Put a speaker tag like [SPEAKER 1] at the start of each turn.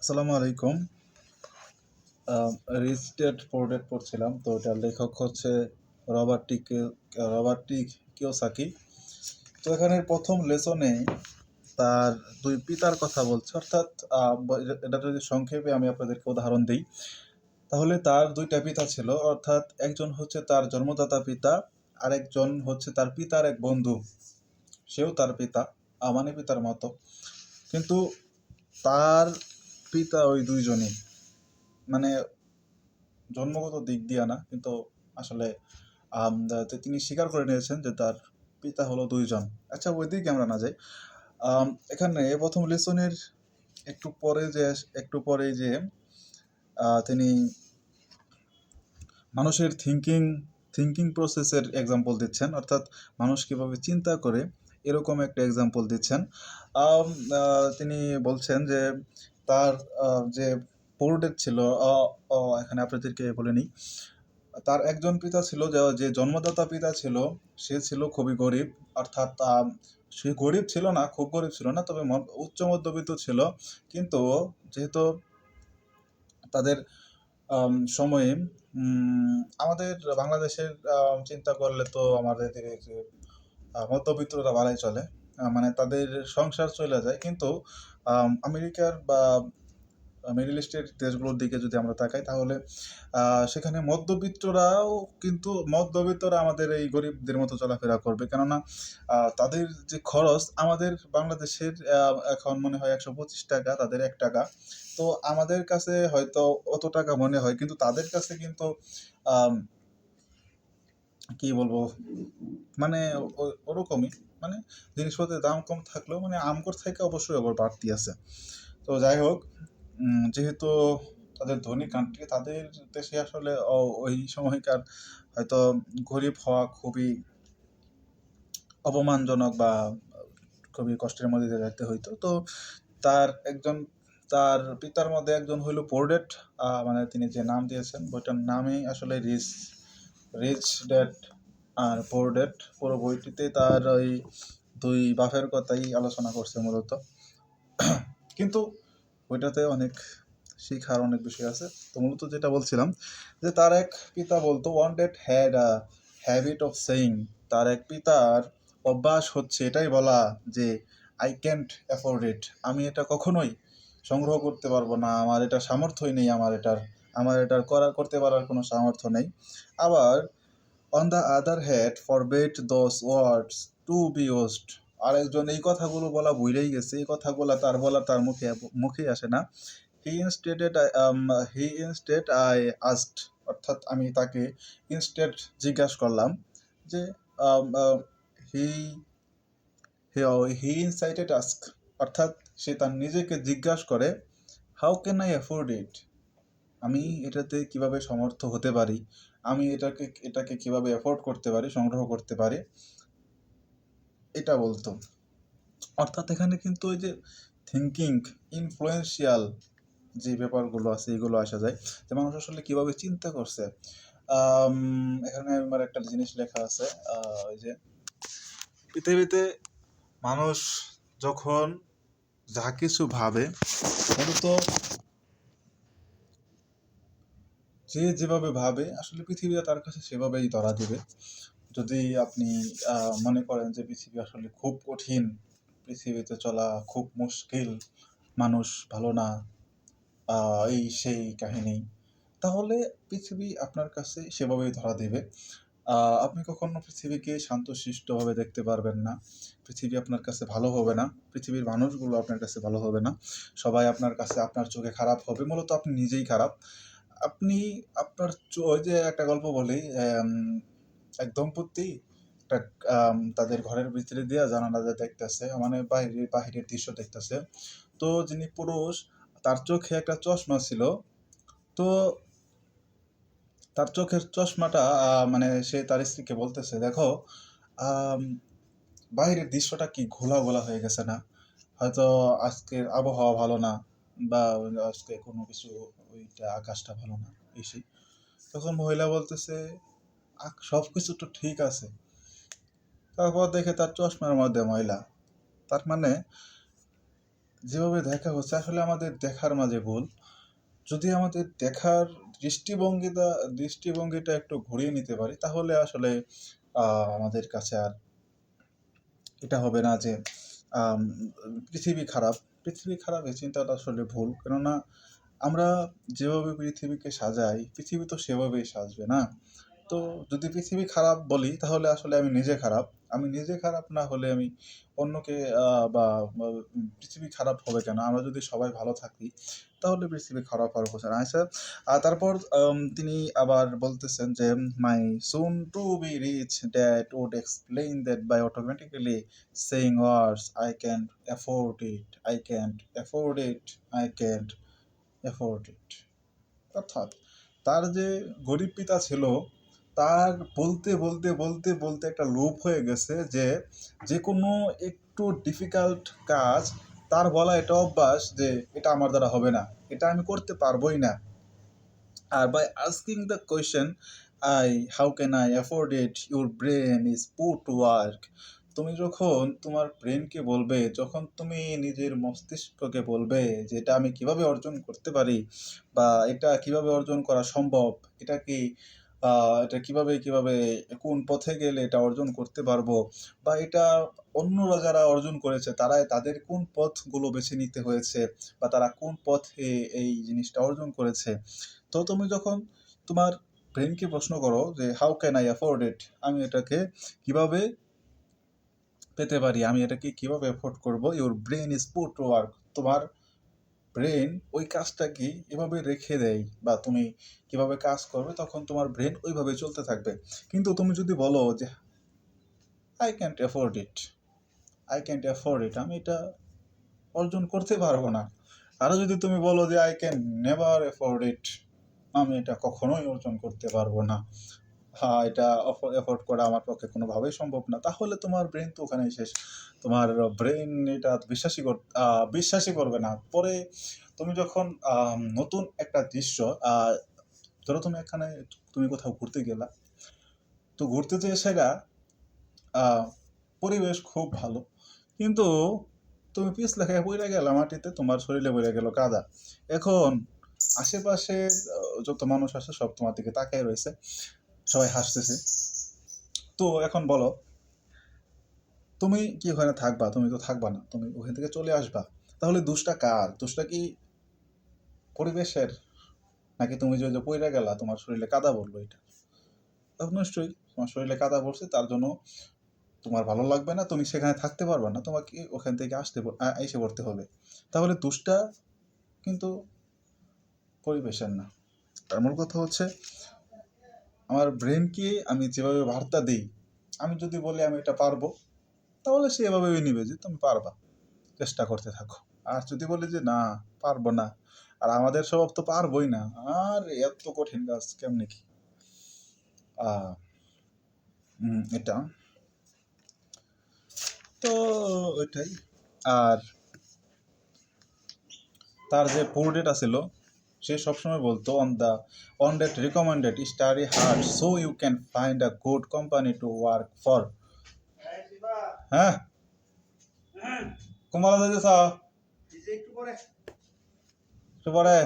[SPEAKER 1] আসসালামু আলাইকুম। Rich dad poor dad পড়ছিলাম। তো এটার লেখক হচ্ছে রবার্ট টি কে রবার্ট টি কিওসাকি। তো এখানে ১ম লেসনে তার ২ পিতার কথা বলছে। অর্থাৎ এটা যদি সংক্ষেপে আমি আপনাদেরকে উদাহরণ দেই, তাহলে তার ২ টা পিতা ছিল। অর্থাৎ একজন হচ্ছে তার জন্মদাতা পিতা, আরেকজন হচ্ছে তার পিতার এক বন্ধু। সেও তার পিতা, মানে পিতার মতো। কিন্তু তার পিতা ওই ২ জনই। মানে জন্মগত দিক দিয়ে না, কিন্তু আসলে তিনি স্বীকার করে নিয়েছেন যে তার পিতা হলো ২ জন। আচ্ছা, ওইদিকে আমরা না যাই। এখানে ১ম লেসনের একটু পরেই যে তিনি মানুষের থিংকিং প্রসেসের এক্সাম্পল দিচ্ছেন। অর্থাৎ মানুষ কিভাবে চিন্তা করে, এরকম একটা এক্সাম্পল দিচ্ছেন। আম আ তিনি বলছেন যে তার যে পোর্ট্রেট ছিল, অ অ এখানে আপনাদেরকে বলে নিই। তার একজন পিতা ছিল, যে জন্মদাতা পিতা ছিল, সে ছিল খুবই গরিব। অর্থাৎ সে গরিব ছিল না, খুব গরিব ছিল না, তবে উচ্চ মধ্যবিত্ত ছিল। কিন্তু যেহেতু তাদের সময়ে আমাদের বাংলাদেশের চিন্তা করলে তো আমাদের এই যে মধ্যবিত্তরা ভালোই চলে। মানে তাদের সংসার চইলা যায়। কিন্তু আমেরিকার বা মিডল ইস্টের দেশগুলোর দিকে যদি আমরা তাকাই, তাহলে সেখানে মধ্যবিত্তরা আমাদের এই গরিবদের মতো চলাফেরা করবে। কেননা তাদের যে খরচ, আমাদের বাংলাদেশের এখন মনে হয় ৳১২৫, তাদের ৳১। তো আমাদের কাছে হয়তো অত টাকা মনে হয়, কিন্তু তাদের কাছে কিন্তু আম কি বলবো? মানে ওরকমই। মানে জিনিসপত্রের দাম কম থাকলেও মানে আমগর থেকে অবশ্যই আবার বাড়তি আছে। তো যাই হোক, যেহেতু তাদের ধনী কান্ট্রি, তাদের দেশে আসলে ওই সময়কার হয়তো গরিব হওয়া খুবই অপমানজনক বা খুবই কষ্টের মধ্যে দিয়ে যাইতে হইতো। তো তার একজন তার পিতার মধ্যে একজন হইল পোর ড্যাড, মানে তিনি যে নাম দিয়েছেন, বইটার নামই আসলে রিচ ড্যাড আর পোর ড্যাড। পুরো বইটিতে তার ওই ২ বাপের কথাই আলোচনা করছে মূলত। কিন্তু বইটাতে অনেক শিখার অনেক বিষয় আছে। তো মূলত যেটা বলছিলাম, যে তার এক পিতা বলতো, one dad had a habit of saying, তার এক পিতার অভ্যাস হচ্ছে এটাই বলা যে আই ক্যান্ট অ্যাফোর্ড ইট, আমি এটা কখনোই সংগ্রহ করতে পারবো না, আমার এটা সামর্থ্যই নেই, আমার এটার করতে পারার কোনো সামর্থ্য নেই। আবার on the other hand forbid those words two be used, আরেকজন এই কথাগুলো বলা ভুলেই গেছে, এই কথাগুলো তার মুখেই আসে না। হি ইনস্টেডেড হি ইনস্টেড আই আস্কড, অর্থাৎ আমি তাকে ইনস্টেড জিজ্ঞাসা করলাম যে হি হি ইনসাইটেড আস্ক, অর্থাৎ সে তার নিজেকে জিজ্ঞাসা করে, হাউ ক্যান আই অ্যাফোর্ড ইট, আমি এটাতে কিভাবে সমর্থ হতে পারি, আমি এটাকে কিভাবে অ্যাফোর্ড করতে পারি, সংগ্রহ করতে পারি, এটা বলতো। অর্থাৎ এখানে কিন্তু ওই যে থিঙ্কিং ইনফ্লুয়েন্সিয়াল যে ব্যাপারগুলো আছে, এগুলো আসা যায়, যে মানুষ আসলে কিভাবে চিন্তা করছে। এখানে আমার একটা জিনিস লেখা আছে, ওই যে পৃথিবীতে মানুষ যখন যা কিছু ভাবে, মূলত যে যেভাবে ভাবে আসলে পৃথিবী তার কাছে সেভাবেই ধরা দিবে। যদি আপনি মনে করেন যে পৃথিবী আসলে খুব কঠিন, পৃথিবীতে চলা খুব মুশকিল, মানুষ ভালো না, এই সেই কাহিনী, তাহলে পৃথিবী আপনার কাছে সেভাবেই ধরা দেবে। আপনি কখনো পৃথিবীকে শান্তশিষ্টভাবে দেখতে পারবেন না। পৃথিবী আপনার কাছে ভালো হবে না। পৃথিবীর মানুষগুলো আপনার কাছে ভালো হবে না। সবাই আপনার কাছে আপনার চোখে খারাপ হবে। মূলত আপনি নিজেই খারাপ। আপনি আপনার ওই যে একটা গল্প বলি, এক দম্পতি একটা তাদের ঘরের ভিতরে দিয়া জানালা দিয়ে দেখতেছে, মানে বাহিরের দৃশ্য দেখতেছে। তো যিনি পুরুষ, তার চোখে একটা চশমা ছিল। তো তার চোখের চশমাটা মানে সে তার স্ত্রীকে বলতেছে, দেখো, আম বাহিরের দৃশ্যটা কি ঘোলা, ঘোলা হয়ে গেছে না? হয়তো আজকের আবহাওয়া ভালো না, বা আজকে কোনো কিছু, ওইটা আকাশটা ভালো না, এই সেই। তখন মহিলা বলতেছে, সবকিছু তো ঠিক আছে। তারপর দেখে তার চশমার মধ্যে ময়লা। তার মানে যেভাবে দেখা হচ্ছে আসলে আমাদের দেখার মাঝে ভুল। যদি আমাদের দেখার দৃষ্টিভঙ্গিটা দৃষ্টিভঙ্গিটা একটু ঘুরিয়ে নিতে পারি তাহলে আসলে আমাদের কাছে আর এটা হবে না যে আম পৃথিবী খারাপ। পৃথিবী খারাপ এই চিন্তাটা আসলে ভুল। কেননা আমরা যেভাবে পৃথিবীকে সাজাই, পৃথিবী তো সেভাবেই সাজবে, না? তো যদি পৃথিবী খারাপ বলি তাহলে আসলে আমি নিজে খারাপ। আমি নিজে খারাপ না হলে আমি অন্যকে বা বা পৃথিবী খারাপ হবে কেন? আমরা যদি সবাই ভালো থাকি তাহলে পৃথিবী খারাপ হওয়ার কথা না। আচ্ছা, তারপর তিনি আবার বলতেছেন যে, "My soon to be rich dad would explain that by automatically saying words, I can't afford it, I can't afford it, I can't afford it." অর্থাৎ তার যে গরিব পিতা ছিল, তার বলতে একটা লোভ হয়ে গেছে যে যেকোনো একটু ডিফিকাল্ট কাজ তার বলা এটা অভ্যাস যে এটা আমার দ্বারা হবে না, এটা আমি করতে পারবোই না। আর by asking the question how can I afford it, your brain is put to work. তুমি যখন তোমার ব্রেনকে বলবে, যখন তুমি নিজের মস্তিষ্ককে বলবে যে এটা আমি কিভাবে অর্জন করতে পারি বা এটা কিভাবে অর্জন করা সম্ভব, এটা কি এটা কিভাবে কোন পথে গেলে এটা অর্জন করতে পারবো, বা এটা অন্যরা যারা অর্জন করেছে তারা তাদের কোন পথগুলো বেছে নিতে হয়েছে বা তারা কোন পথে এই জিনিসটা অর্জন করেছে। তো তুমি যখন তোমার ব্রেনকে প্রশ্ন করো যে হাউ ক্যান আই অ্যাফোর্ড ইট, আমি এটাকে কিভাবে পেতে পারি, আমি এটাকে কিভাবে অ্যাফোর্ড করব, your brain is put to work. তোমার ব্রেন ওই কাজটাকে এভাবে রেখে দেয় বা তুমি কিভাবে কাজ করবে তখন তোমার ব্রেন ওইভাবে চলতে থাকবে। কিন্তু তুমি যদি বলো যে I can't afford it, I can't afford it, আমি এটা অর্জন করতে পারবো না। আরও যদি তুমি বলো যে I can never afford it, আমি এটা কখনোই অর্জন করতে পারবো না, হ্যাঁ এটা এফোর্ড করা আমার পক্ষে কোনোভাবেই সম্ভব না, তাহলে তোমার ব্রেন তো ওখানেই শেষ। তোমার ব্রেন এটা বিশ্বাসই করবে না। পরে তুমি যখন নতুন একটা দৃশ্য, ধরো তুমি এখানে তুমি কোথাও ঘুরতে গেলা, তো ঘুরতে যেয়ে সেটা পরিবেশ খুব ভালো, কিন্তু তুমি পিছলা খেয়ে পড়ে গেলা মাটিতে, তোমার শরীরে পড়ে গেল কাদা। এখন আশেপাশে যত মানুষ আছে সব তোমার দিকে তাকিয়ে রয়েছে, সবাই হাসতেছে। তো এখন বলো, তুমি কি ওখানে থাকবা? তুমি তো থাকবা না, তুমি ওখান থেকে চলে আসবা। তাহলে দোষটা কার? দোষটা কি পরিবেশের, নাকি তুমি যে পইরা গেলা তোমার শরীরে কাদা পড়লো এটা? তখন নিশ্চয়ই তোমার শরীরে কাদা পড়ছে, তার জন্য তোমার ভালো লাগবে না, তুমি সেখানে থাকতে পারবে না, তোমাকে ওখান থেকে এসে পড়তে হবে। তাহলে দোষটা কিন্তু পরিবেশের না। তার মূল কথা হচ্ছে আমার ব্রেনকে আমি যেভাবে বার্তা দিই, আমি যদি বলি আমি এটা পারবো তাহলে সে এভাবেই নিবে যে তুমি পারবা, চেষ্টা করতে থাকো। আর যদি বলি যে না, পারবো না, আর আমাদের স্বভাব তো পারবোই না, আর এত কঠিন কাজ কেমনে কি, এটা তো ওইটাই। আর তার যে পুরোটা ছিল, সে সবসময় বলতো on that recommended study hard so you can find a good company to work for. হ্যাঁ, কুমারা যাইতেছ একটু পরে